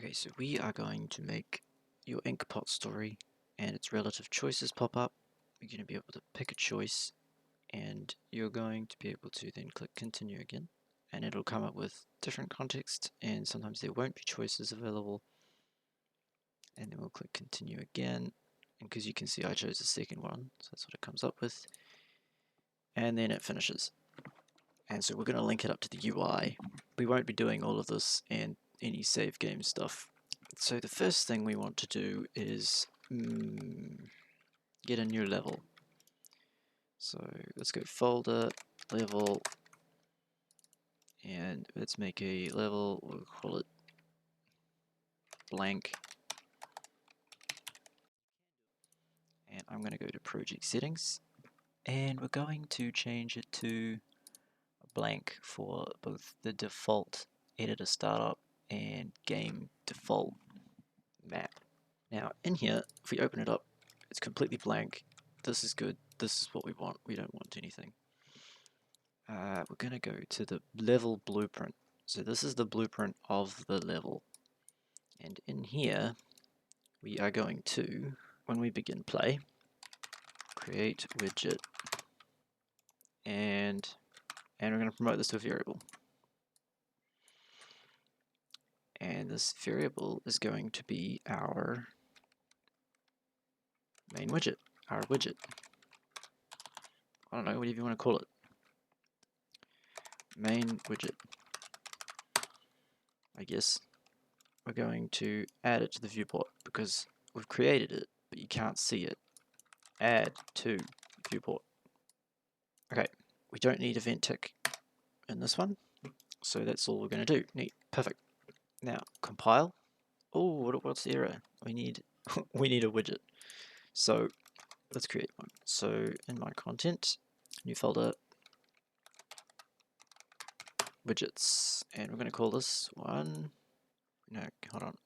Okay, so we are going to make your Inkpot story and its relative choices pop up. You're going to be able to pick a choice and you're going to be able to then click continue again, and it'll come up with different context, and sometimes there won't be choices available, and then we'll click continue again, and because you can see I chose the second one, so that's what it comes up with, and then it finishes. And so we're going to link it up to the UI. We won't be doing all of this and any save game stuff. So the first thing we want to do is get a new level. So let's go folder, level, and let's make a level, we'll call it blank. And I'm going to go to project settings, and we're going to change it to blank for both the default editor startup and game default map. Now in here, if we open it up, it's completely blank. This is good. This is what we want. We don't want anything. We're going to go to the level blueprint. So this is the blueprint of the level. And in here, we are going to, when we begin play, create widget. And we're going to promote this to a variable. And this variable is going to be our main widget, our widget. I don't know, whatever you want to call it. Main widget. I guess we're going to add it to the viewport because we've created it, but you can't see it. Add to viewport. Okay, we don't need event tick in this one, so that's all we're going to do. Neat, perfect. Now compile. Oh, what's the error? We need we need a widget. So let's create one. So in my content, new folder, widgets, and we're going to call this one. No, hold on.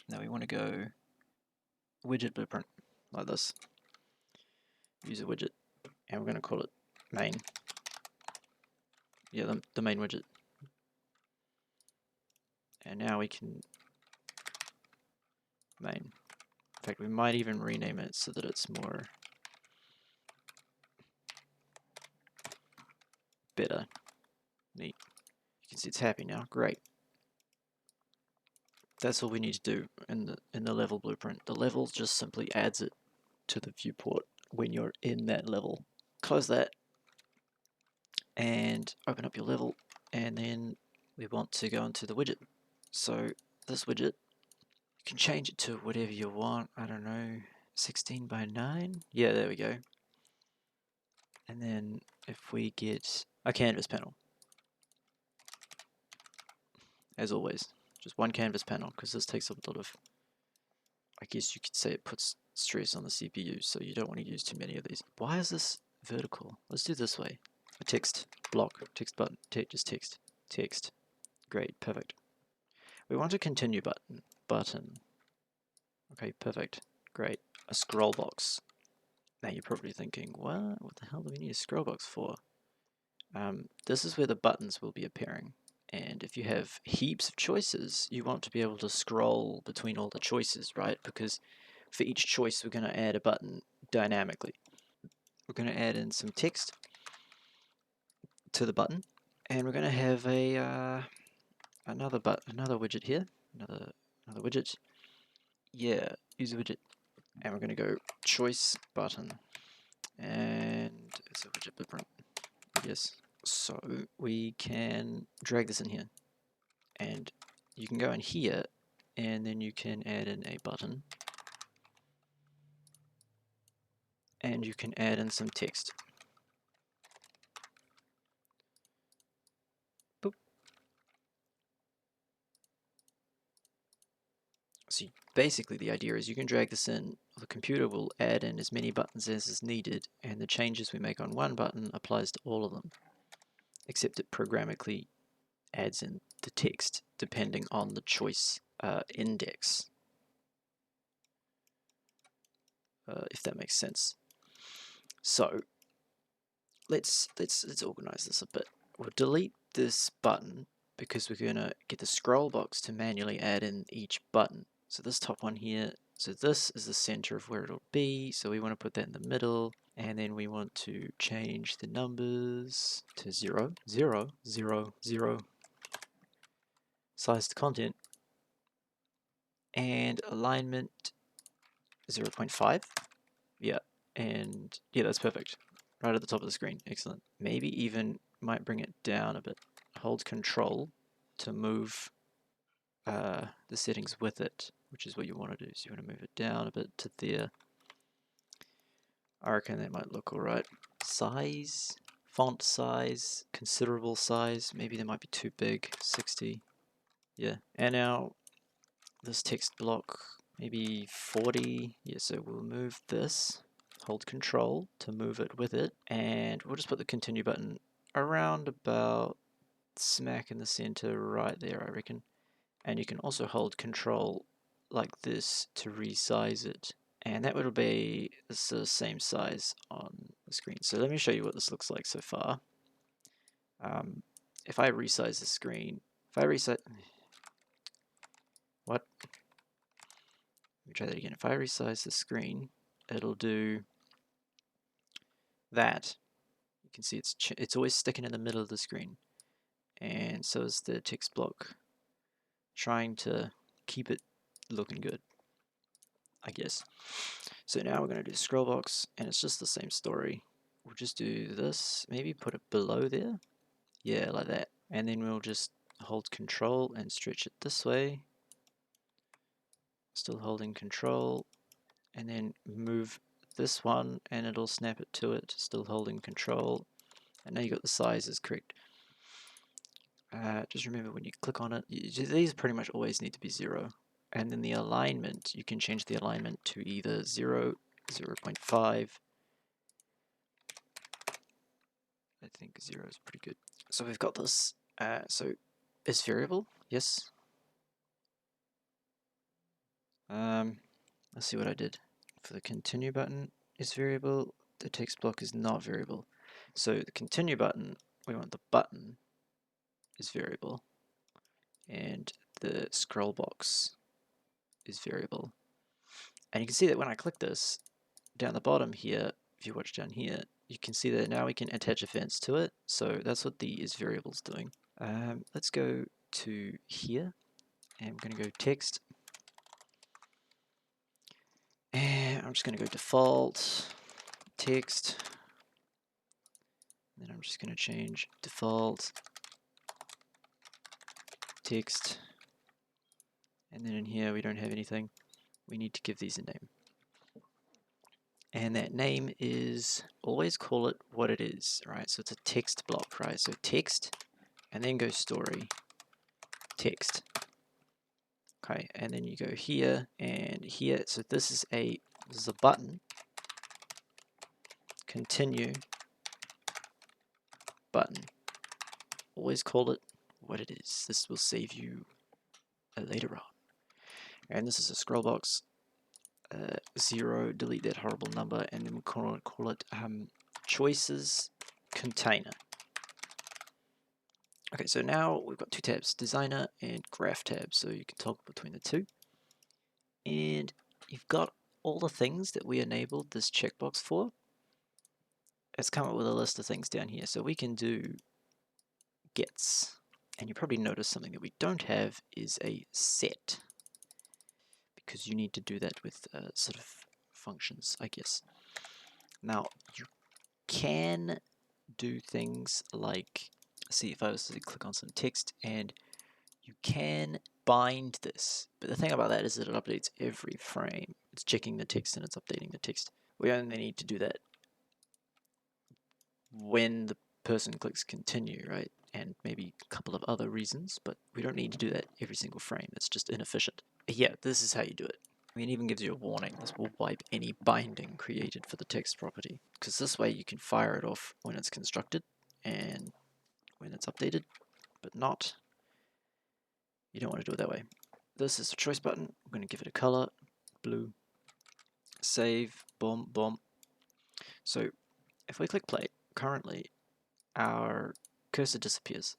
Now we want to go widget blueprint like this. Use a widget, and we're going to call it main. Yeah, the main widget. And now we can main. In fact, we might even rename it so that it's more better. Neat. You can see it's happy now. Great. That's all we need to do in the level blueprint. The level just simply adds it to the viewport when you're in that level. Close that and open up your level, and then we want to go into the widget. So this widget, you can change it to whatever you want. I don't know, 16 by 9? Yeah, there we go. And then if we get a canvas panel, as always, just one canvas panel, because this takes up a lot of, I guess you could say it puts stress on the CPU, so you don't want to use too many of these. Why is this vertical? Let's do this way. A text block, text button, just text, text. Great, perfect. We want a continue button. Okay, perfect, great. A scroll box. Now you're probably thinking, what the hell do we need a scroll box for? This is where the buttons will be appearing. And if you have heaps of choices, you want to be able to scroll between all the choices, right? Because for each choice, we're going to add a button dynamically. We're going to add in some text to the button, and we're going to have a another widget here, another widget. Yeah, use a widget, and we're going to go choice button, and it's a widget blueprint. Yes. So we can drag this in here, and you can go in here, and then you can add in a button, and you can add in some text. Boop. So basically the idea is you can drag this in, the computer will add in as many buttons as is needed, and the changes we make on one button applies to all of them, except it programmatically adds in the text depending on the choice index, if that makes sense. So let's organize this a bit. We'll delete this button because we're going to get the scroll box to manually add in each button. So this top one here, so this is the center of where it'll be, so we want to put that in the middle, and then we want to change the numbers to 0, 0, 0, 0, size to content, and alignment 0.5. Yeah, and yeah, that's perfect. Right at the top of the screen. Excellent. Maybe even might bring it down a bit. Hold Control to move the settings with it, which is what you want to do. So you want to move it down a bit to there. I reckon that might look alright. Size, font size, considerable size. Maybe they might be too big. 60. Yeah. And now this text block, maybe 40. Yeah, so we'll move this. Hold Control to move it with it, and we'll just put the continue button around about smack in the center right there, I reckon. And you can also hold Control like this to resize it, and that would be the same size on the screen. So let me show you what this looks like so far. If I resize the screen, if I resize, what? Let me try that again. If I resize the screen, it'll do that. You can see it's always sticking in the middle of the screen, and so is the text block, trying to keep it looking good, I guess. So now we're going to do scroll box, and it's just the same story. We'll just do this, maybe put it below there, yeah, like that, and then we'll just hold Control and stretch it this way, still holding Control, and then move this one and it'll snap it to it, still holding Control, and now you got the sizes correct. Just remember when you click on it, these pretty much always need to be 0. And then the alignment, you can change the alignment to either 0, 0.5. I think 0 is pretty good. So we've got this. So is variable? Yes. Let's see what I did. For the continue button is variable. The text block is not variable. So the continue button, we want the button is variable, and the scroll box is variable. And you can see that when I click this down the bottom here, if you watch down here, you can see that now we can attach events to it. So that's what the is variable is doing. Let's go to here, and I'm going to go text, and I'm just going to go default text, and then I'm just going to change default text, and then in here we don't have anything. We need to give these a name, and that name is, always call it what it is, right? So it's a text block, right? So text, and then go story text. Okay, and then you go here and here. So this is a button. Continue button. Always call it what it is. This will save you later on. And this is a scroll box. 0. Delete that horrible number, and then we'll call it choices container. Okay, so now we've got two tabs, designer and graph tab, so you can toggle between the two. And you've got all the things that we enabled this checkbox for. It's come up with a list of things down here. So we can do gets, and you probably notice something that we don't have is a set, because you need to do that with sort of functions, I guess. Now you can do things like, see, if I was to click on some text, and you can bind this, but the thing about that is that it updates every frame. It's checking the text and it's updating the text. We only need to do that when the person clicks continue, right? And maybe a couple of other reasons, but we don't need to do that every single frame. It's just inefficient. Yeah, this is how you do it. I mean, it even gives you a warning. This will wipe any binding created for the text property, because this way you can fire it off when it's constructed and when it's updated, but not, you don't want to do it that way. This is the choice button. I'm going to give it a color, blue. Save, boom, boom. So if we click play, currently our cursor disappears.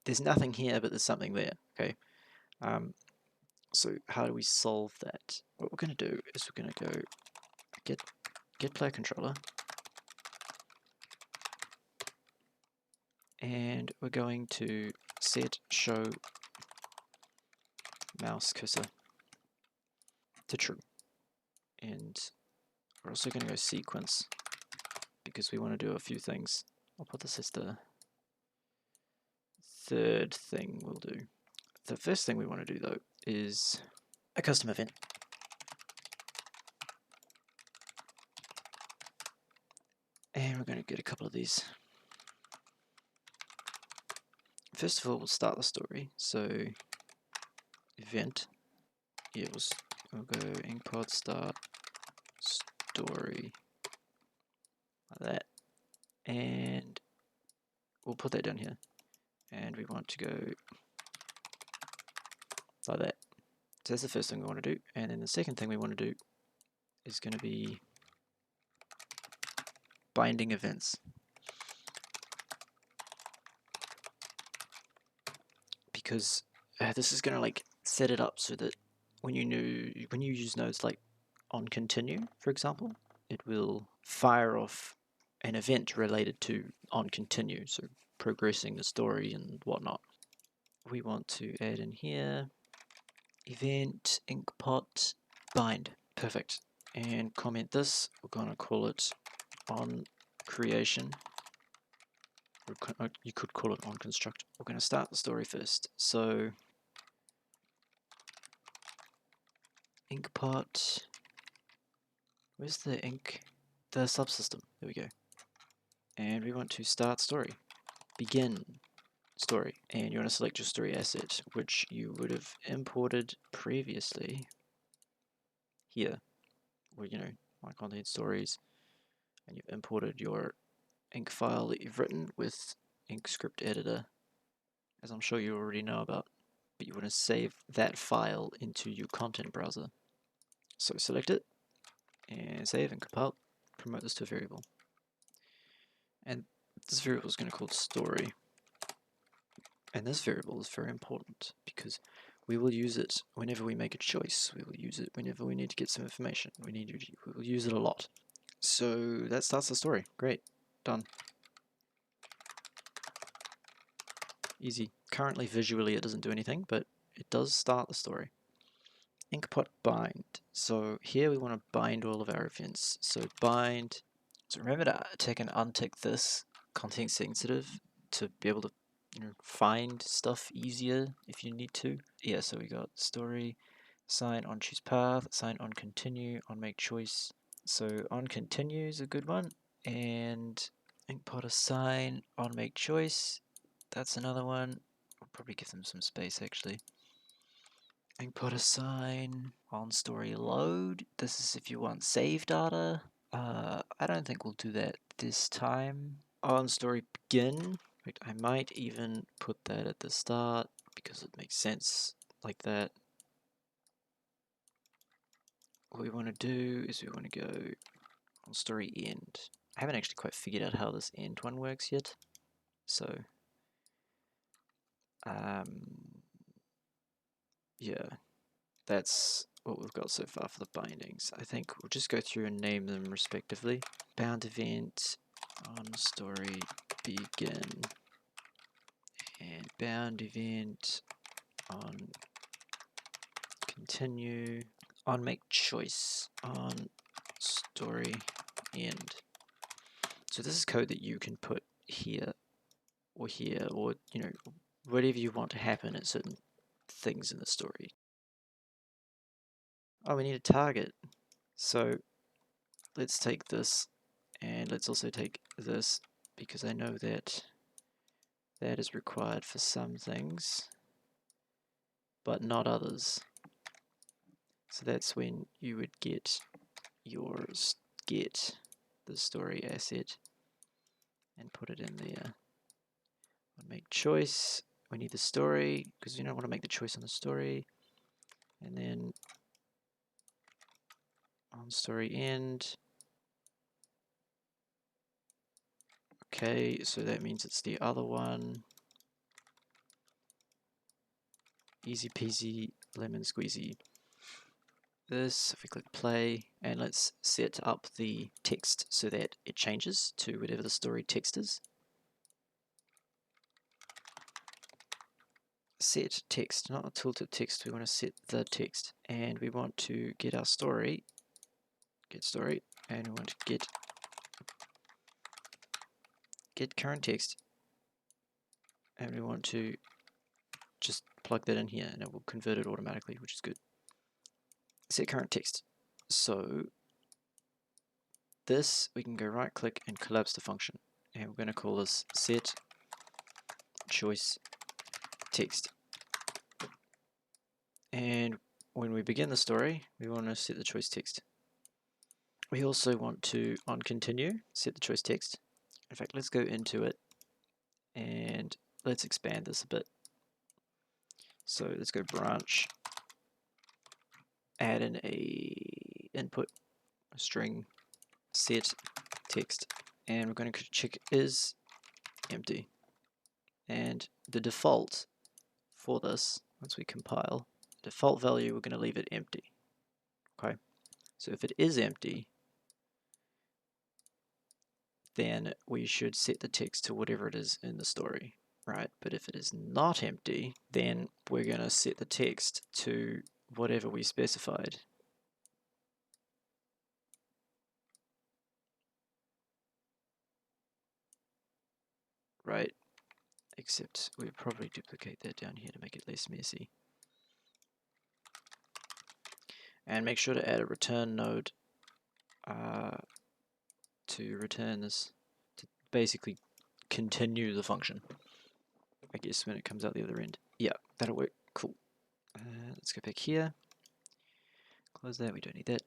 there's nothing here, but there's something there. Okay. So how do we solve that? What we're going to do is we're going to go get player controller, and we're going to set show mouse cursor to true, and we're also going to go sequence because we want to do a few things. I'll put this as the third thing we'll do. The first thing we want to do though is a custom event. And we're going to get a couple of these. First of all, we'll start the story. So event, yeah, we'll go Inkpot start story like that, and we'll put that down here. And we want to go like that. So that's the first thing we want to do. And then the second thing we want to do is going to be binding events. Because this is going to like set it up so that when you use nodes like on continue, for example, it will fire off an event related to on continue, so progressing the story and whatnot. We want to add in here event inkpot bind. Perfect. And comment this. We're going to call it on creation. You could call it on construct. We're going to start the story first. So Inkpot, where's the ink? The subsystem. There we go. And we want to start story. Begin story. And you want to select your story asset, which you would have imported previously here. Where, you know, my content stories. And you've imported your ink file that you've written with ink script editor, as I'm sure you already know about. But you want to save that file into your content browser. So select it and save and compile. Promote this to a variable. And this variable is going to call story. And this variable is very important because we will use it whenever we make a choice. We will use it whenever we need to get some information. We will use it a lot. So that starts the story. Great. Done. Easy. Currently visually it doesn't do anything, but it does start the story. Inkpot bind. So here we want to bind all of our events. So bind. So remember to tick and untick this content sensitive to be able to find stuff easier if you need to. Yeah, so we got story, assign on choose path, assign on continue, on make choice. So on continue is a good one, and Inkpot assign on make choice. That's another one. We'll probably give them some space actually. Inkpot assign on story load. This is if you want save data. I don't think we'll do that this time. On story begin. I might even put that at the start because it makes sense like that. What we want to do is we want to go on story end. I haven't actually quite figured out how this end one works yet. So, yeah, that's what we've got so far for the bindings. I think we'll just go through and name them respectively. Bound event on story begin and bound event on continue, on make choice, on story end. So this is code that you can put here, or you know, whatever you want to happen at certain things in the story. Oh, we need a target. So let's take this, and let's also take this, because I know that that is required for some things, but not others. So that's when you would get the story asset and put it in there. We'll make choice. We need the story because you don't want to make the choice on the story. And then on story end. Okay, so that means it's the other one. Easy peasy, lemon squeezy. This, if we click play, and let's set up the text so that it changes to whatever the story text is. Set text, not a tooltip text, we want to set the text. And we want to get our story, get story, and we want to get current text. And we want to just plug that in here and it will convert it automatically, which is good. Set current text. So this, we can go right click and collapse the function. And we're going to call this set choice text. And when we begin the story, we want to set the choice text. We also want to, on continue, set the choice text. In fact, let's go into it and let's expand this a bit. So let's go branch, add in a input, a string, set text, and we're going to check is empty. And the default for this, once we compile, default value, we're going to leave it empty. Okay, so if it is empty, then we should set the text to whatever it is in the story, right? But if it is not empty, then we're going to set the text to whatever we specified. Right, except we'll probably duplicate that down here to make it less messy. And make sure to add a return node to return this, to basically continue the function, I guess, when it comes out the other end. Yeah, that'll work. Cool. Let's go back here. Close that, we don't need that.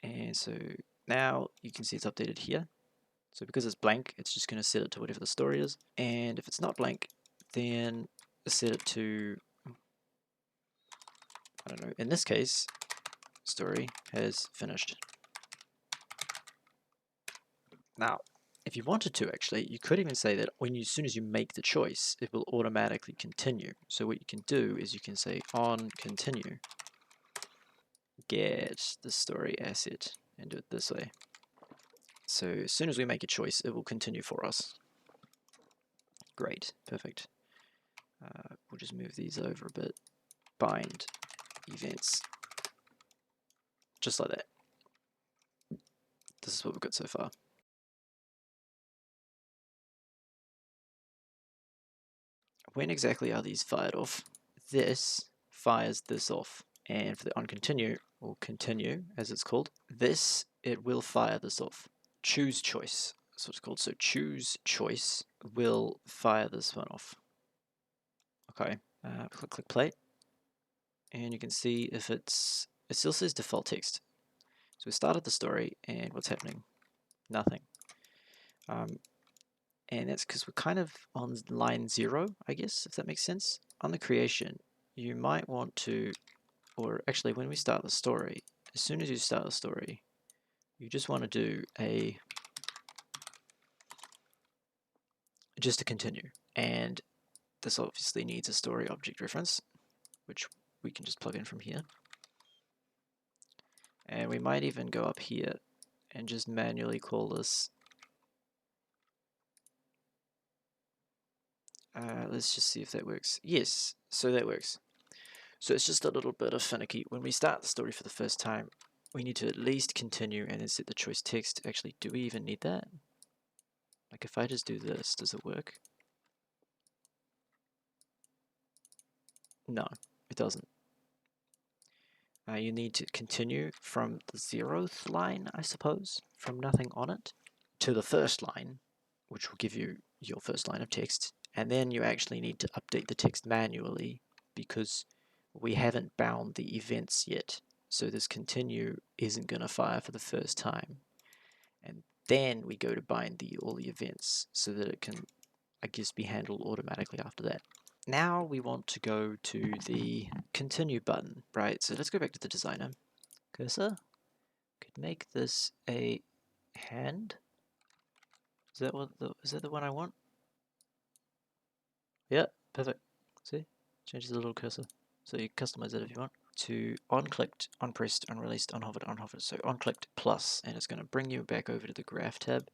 And so now you can see it's updated here. So because it's blank, it's just going to set it to whatever the story is. And if it's not blank, then set it to, I don't know, in this case, story has finished. Now, if you wanted to, actually, you could even say that as soon as you make the choice, it will automatically continue. So what you can do is you can say on continue, get the story asset, and do it this way. So as soon as we make a choice, it will continue for us. Great, perfect. We'll just move these over a bit. Bind events, just like that. This is what we've got so far. When exactly are these fired off? This fires this off, and for the on continue, or continue as it's called, this, it will fire this off. Choose choice, that's what it's called. So choose choice will fire this one off. Okay, click play, and you can see if it still says default text. So we started the story, and what's happening? Nothing. And that's because we're kind of on line 0, I guess, if that makes sense. On the creation, you might want to, or actually when we start the story, as soon as you start the story, you just want to do just to continue. And this obviously needs a story object reference, which we can just plug in from here. And we might even go up here and just manually call this. Let's just see if that works. Yes, so that works. So it's just a little bit of finicky. When we start the story for the first time, we need to at least continue and then set the choice text. Actually, do we even need that? Like if I just do this, does it work? No, it doesn't. You need to continue from the 0th line, I suppose, from nothing on it, to the first line, which will give you your first line of text. And then you actually need to update the text manually because we haven't bound the events yet. So this continue isn't going to fire for the first time. And then we go to bind all the events so that it can, I guess, be handled automatically after that. Now we want to go to the continue button, right? So let's go back to the designer. Cursor, could make this a hand. Is that the one I want? Yeah, perfect. See? Changes the little cursor. so you customize it if you want, to on-clicked, on-pressed, unreleased, unhovered, unhovered. So on-clicked plus, and it's going to bring you back over to the graph tab,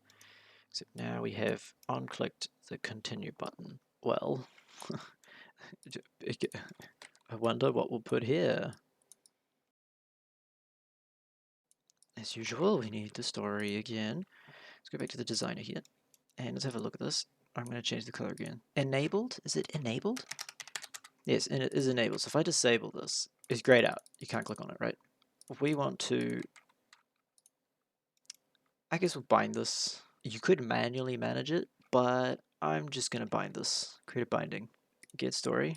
except now we have on-clicked the continue button. Well, I wonder what we'll put here. As usual, we need the story again. Let's go back to the designer here, and let's have a look at this. I'm going to change the color again. Enabled? Is it enabled? Yes, and it is enabled. So if I disable this, it's grayed out. You can't click on it, right? If we want to, I guess we'll bind this. You could manually manage it, but I'm just going to bind this. Create a binding. Get story.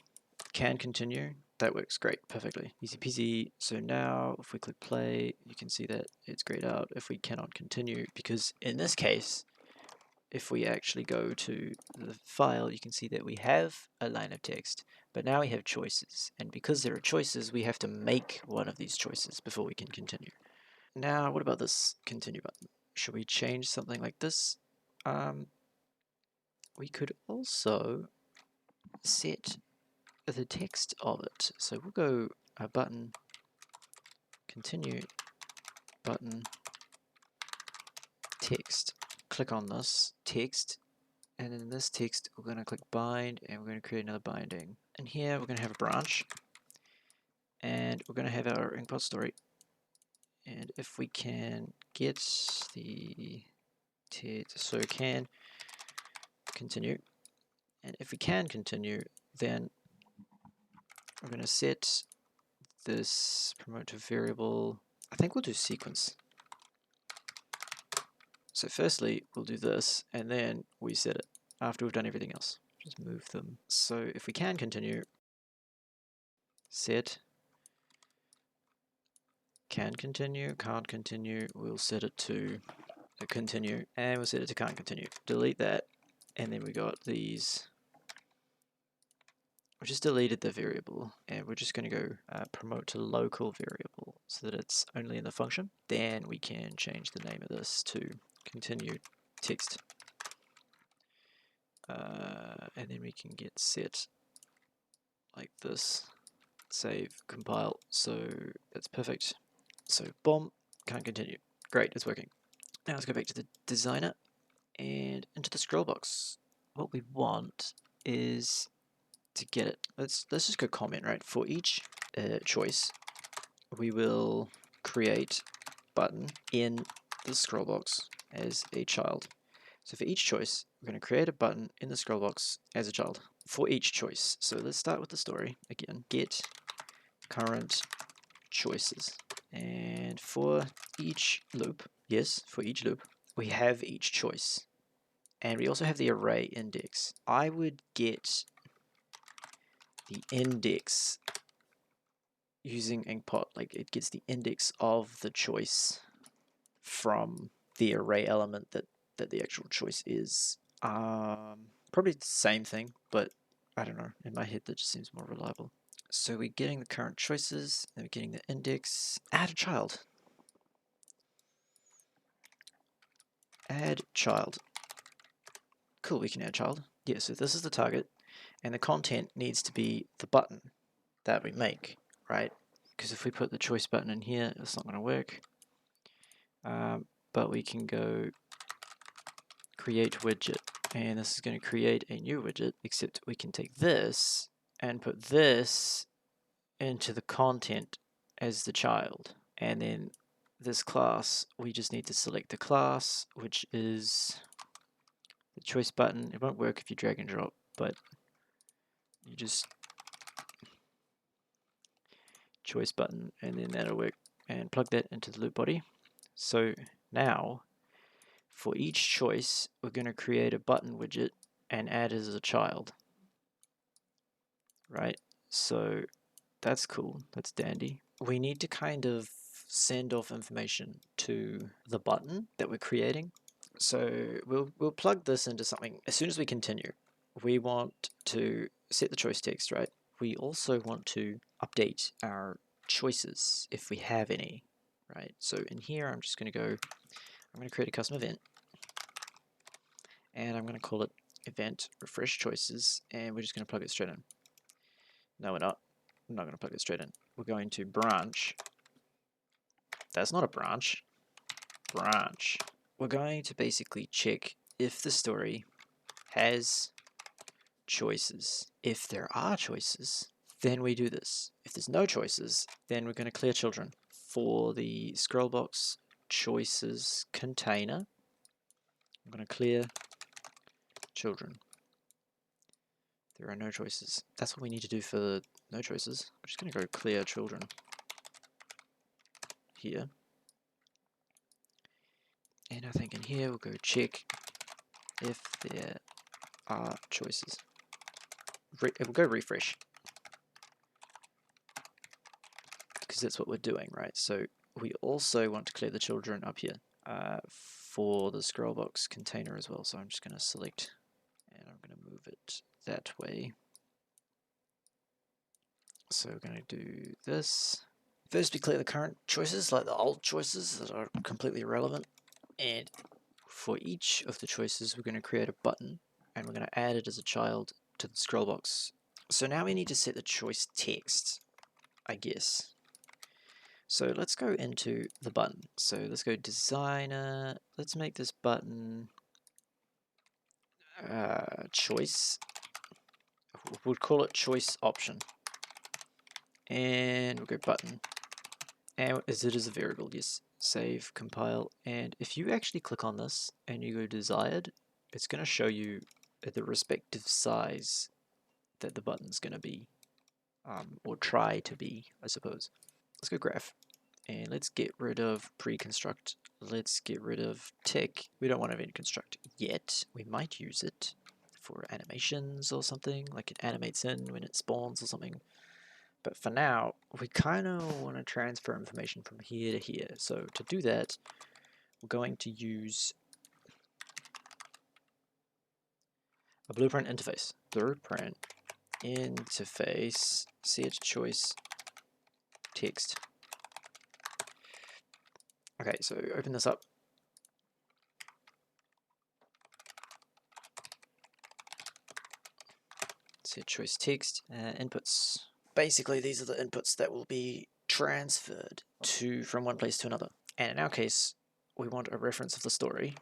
Can continue. That works great, perfectly. Easy peasy. So now if we click play, you can see that it's grayed out if we cannot continue, because in this case, if we actually go to the file, you can see that we have a line of text, but now we have choices. And because there are choices, we have to make one of these choices before we can continue. Now, what about this continue button? Should we change something like this? We could also set the text of it. So we'll go button, continue, button, text. Click on this text, and in this text we're going to click bind, and we're going to create another binding. And here we're going to have a branch, and we're going to have our Inkpot story. And if we can get the text, so can continue, and if we can continue, then we're going to set this promote to variable. I think we'll do sequence. So firstly, we'll do this, and then we set it after we've done everything else. Just move them. So if we can continue, set, can continue, can't continue, we'll set it to continue, and we'll set it to can't continue. Delete that, and then we got these. We just deleted the variable, and we're just going to go promote to local variable so that it's only in the function. Then we can change the name of this to continue text, and then we can get set like this, save, compile. So that's perfect. So boom, can't continue. Great, it's working. Now let's go back to the designer and into the scroll box. What we want is to get it. Let's just go comment, right? For each choice, we will create button in the scroll box as a child. So for each choice, we're going to create a button in the scroll box as a child for each choice. So let's start with the story again. Get current choices, and for each loop, yes, for each loop, we have each choice, and we also have the array index. I would get the index using Inkpot, like it gets the index of the choice from the array element that the actual choice is. Probably the same thing, but I don't know, in my head that just seems more reliable. So we're getting the current choices, and we're getting the index. Add a child. Add child. Cool, we can add child. Yeah, so this is the target, and the content needs to be the button that we make, right? Because if we put the choice button in here, it's not going to work. But we can go create widget, and this is going to create a new widget, except we can take this and put this into the content as the child, and then this class, we just need to select the class, which is the choice button. It won't work if you drag and drop, but you just choice button, and then that'll work, and plug that into the loop body. So now for each choice, we're going to create a button widget and add it as a child, right? So that's cool, that's dandy. We need to kind of send off information to the button that we're creating. So we'll plug this into something as soon as we continue. We want to set the choice text, right? We also want to update our choices if we have any, right? So in here, I'm just going to go, I'm going to create a custom event, and I'm going to call it event refresh choices, and we're just going to plug it straight in. No, we're not. I'm not going to plug it straight in. We're going to branch. That's not a branch. Branch. We're going to basically check if the story has choices. If there are choices, then we do this. If there's no choices, then we're going to clear children. For the scroll box choices container, I'm going to clear children. There are no choices. That's what we need to do for the no choices. I'm just going to go clear children here. And I think in here we'll go check if there are choices. We'll go refresh. Because that's what we're doing, right? So we also want to clear the children up here for the scroll box container as well. So I'm just going to select and I'm going to move it that way. So we're going to do this. First we clear the current choices, like the old choices that are completely irrelevant. And for each of the choices we're going to create a button and we're going to add it as a child to the scroll box. So now we need to set the choice text, I guess. So let's go into the button. So let's go designer. Let's make this button choice. We'll call it choice option. And we'll go button. And as it is a variable, yes. Save, compile. And if you actually click on this and you go desired, it's going to show you the respective size that the button's going to be. Or try to be, I suppose. Let's go graph. And let's get rid of pre-construct. Let's get rid of tick. We don't want to event construct yet. We might use it for animations or something, like it animates in when it spawns or something. But for now, we kind of want to transfer information from here to here. So to do that, we're going to use a blueprint interface. Blueprint interface set choice text. Okay, so open this up. Set choice text, inputs. Basically, these are the inputs that will be transferred from one place to another. And in our case, we want a reference of the story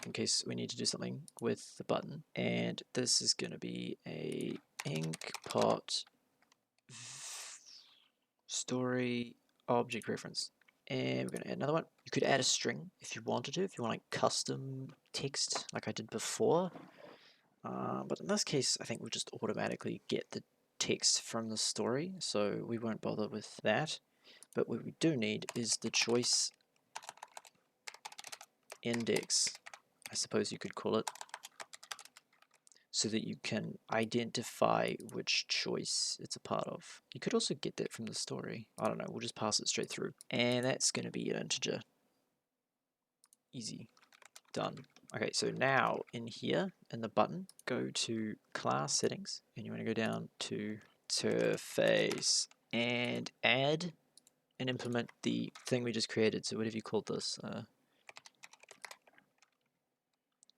in case we need to do something with the button. And this is going to be a Inkpot story object reference. And we're going to add another one. You could add a string if you wanted to, if you want like custom text like I did before. But in this case, I think we'll just automatically get the text from the story, so we won't bother with that. But what we do need is the choice index, I suppose you could call it, so that you can identify which choice it's a part of. You could also get that from the story. I don't know, we'll just pass it straight through. And that's going to be an integer. Easy. Done. Okay, so now in here, in the button, go to class settings, and you want to go down to interface and add and implement the thing we just created. So whatever you called this,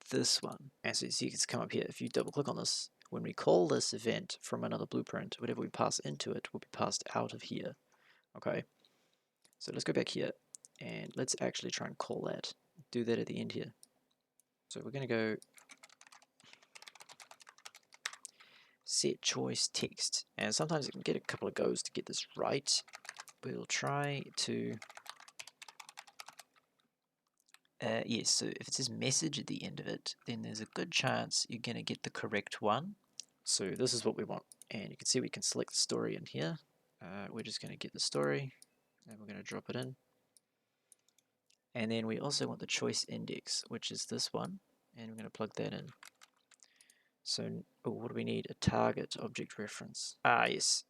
this one. And so you see it's come up here. If you double click on this, when we call this event from another blueprint, whatever we pass into it will be passed out of here. Okay, so let's go back here and let's actually try and call that. Do that at the end here. So we're going to go set choice text, and sometimes it can get a couple of goes to get this right. We'll try to yes, so if it says message at the end of it, then there's a good chance you're going to get the correct one. So this is what we want, and you can see we can select the story in here. We're just going to get the story and we're going to drop it in, and then we also want the choice index, which is this one, and we're going to plug that in. So what do we need? A target object reference. Yes,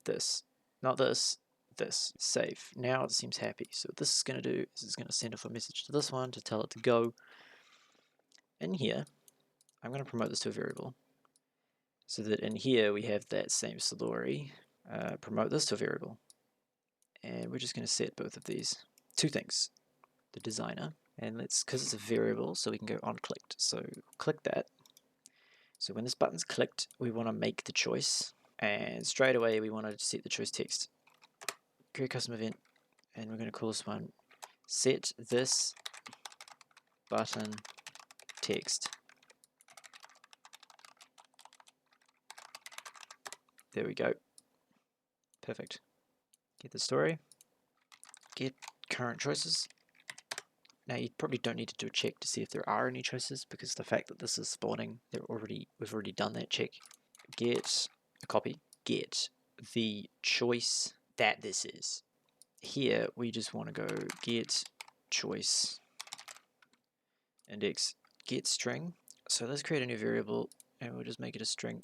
this, not this, this. Save. Now it seems happy. So what this is going to do is it's going to send off a message to this one to tell it to go. In here, I'm going to promote this to a variable so that in here we have that same story. Promote this to a variable, and we're just going to set both of these. Two things. The designer, and let's, because it's a variable, so we can go on clicked. So click that. So when this button's clicked, we want to make the choice, And straight away we want to set the choice text. Create custom event, and we're going to call this one set this button text. There we go. Perfect. Get the story. Get current choices. Now you probably don't need to do a check to see if there are any choices, because the fact that this is spawning, we've already done that check. Get a copy. Get the choice that this is. Here we just want to go get choice index get string. So let's create a new variable and we'll just make it a string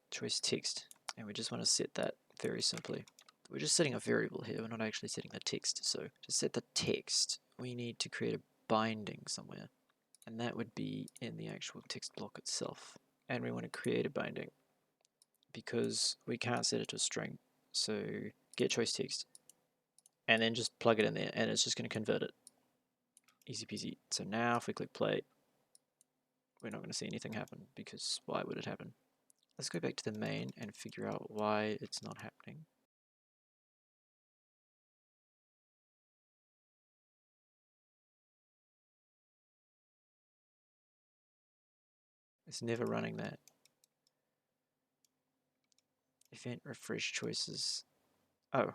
choice text, and we just want to set that very simply. We're just setting a variable here, we're not actually setting the text. So to set the text we need to create a binding somewhere, and that would be in the actual text block itself. And we want to create a binding because we can't set it to a string. So get choice text and then just plug it in there and it's just going to convert it. Easy peasy. So now if we click play, we're not going to see anything happen, because why would it happen? Let's go back to the main and figure out why it's not happening. It's never running that. Event refresh choices. Oh,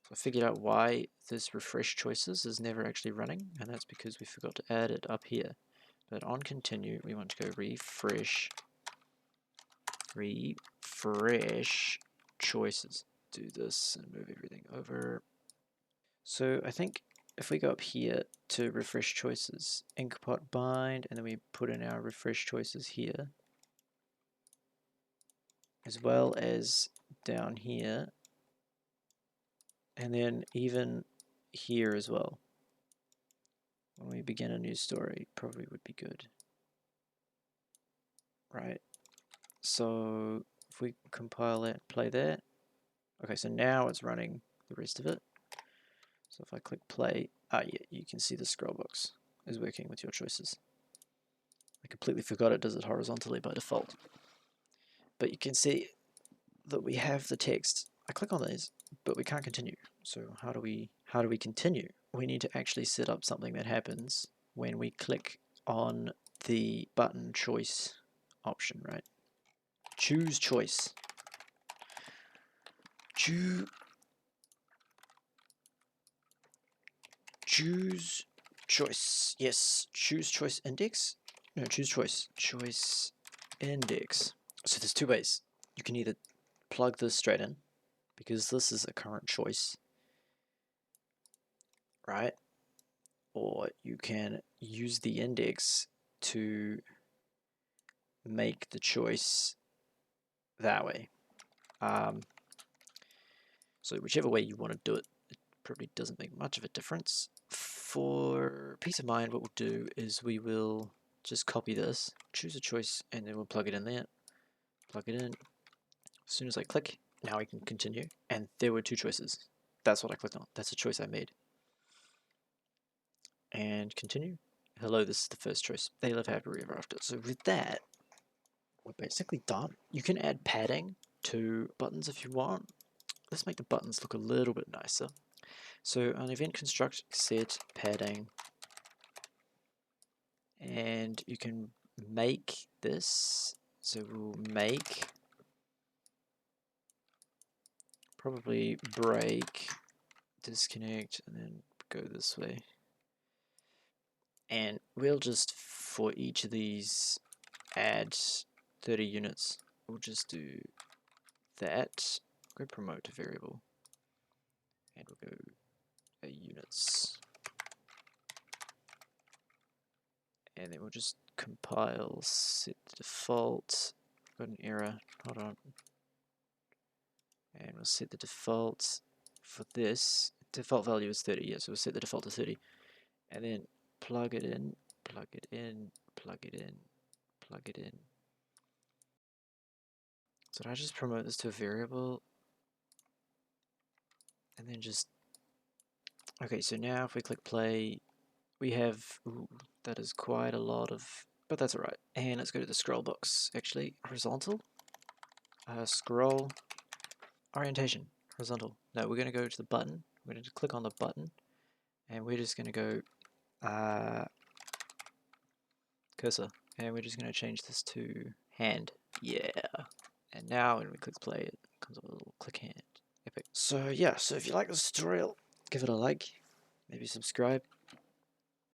so I figured out why this refresh choices is never actually running, and that's because we forgot to add it up here. But on continue, we want to go refresh choices. Do this and move everything over. So I think if we go up here to refresh choices, Inkpot bind, and then we put in our refresh choices here, as well as down here, and then even here as well. When we begin a new story, probably would be good. Right, so if we compile that, play that. Okay, so now it's running the rest of it. So if I click play, yeah, you can see the scroll box is working with your choices. I completely forgot it does it horizontally by default. But you can see that we have the text. I click on these, but we can't continue. So how do we continue? We need to actually set up something that happens when we click on the button choice option, right? Choose choice. Choose choice. Yes, choose choice index. No, choose choice. Choice index. So there's two ways. You can either plug this straight in, because this is a current choice, right? Or you can use the index to make the choice that way. So whichever way you want to do it, it probably doesn't make much of a difference. For peace of mind, what we'll do is we will just copy this, choose a choice, and then we'll plug it in there. Plug it in. As soon as I click, now I can continue. And there were two choices. That's what I clicked on. That's a choice I made. And continue. Hello, this is the first choice. They live happily ever after. So with that, we're basically done. You can add padding to buttons if you want. Let's make the buttons look a little bit nicer. So on event construct, set padding, and you can make this. So we'll make probably break, disconnect, and then go this way. And we'll just, for each of these, add 30 units. We'll just do that. Go promote to variable, and we'll go units, and then we'll just compile, set the default. Got an error, hold on, and we'll set the default for this. Default value is 30, yeah, so we'll set the default to 30, and then plug it in, plug it in, plug it in, plug it in. So did I just promote this to a variable? And then just, okay, so now if we click play, we have, ooh, that is quite a lot of but that's alright. And let's go to the scroll box, actually. Horizontal. Scroll. Orientation. Horizontal. No, we're going to go to the button. We're going to click on the button. And we're just going to go cursor. And we're just going to change this to hand. Yeah. And now when we click play, it comes up with a little click hand. Epic. So yeah, so if you like this tutorial, give it a like. Maybe subscribe.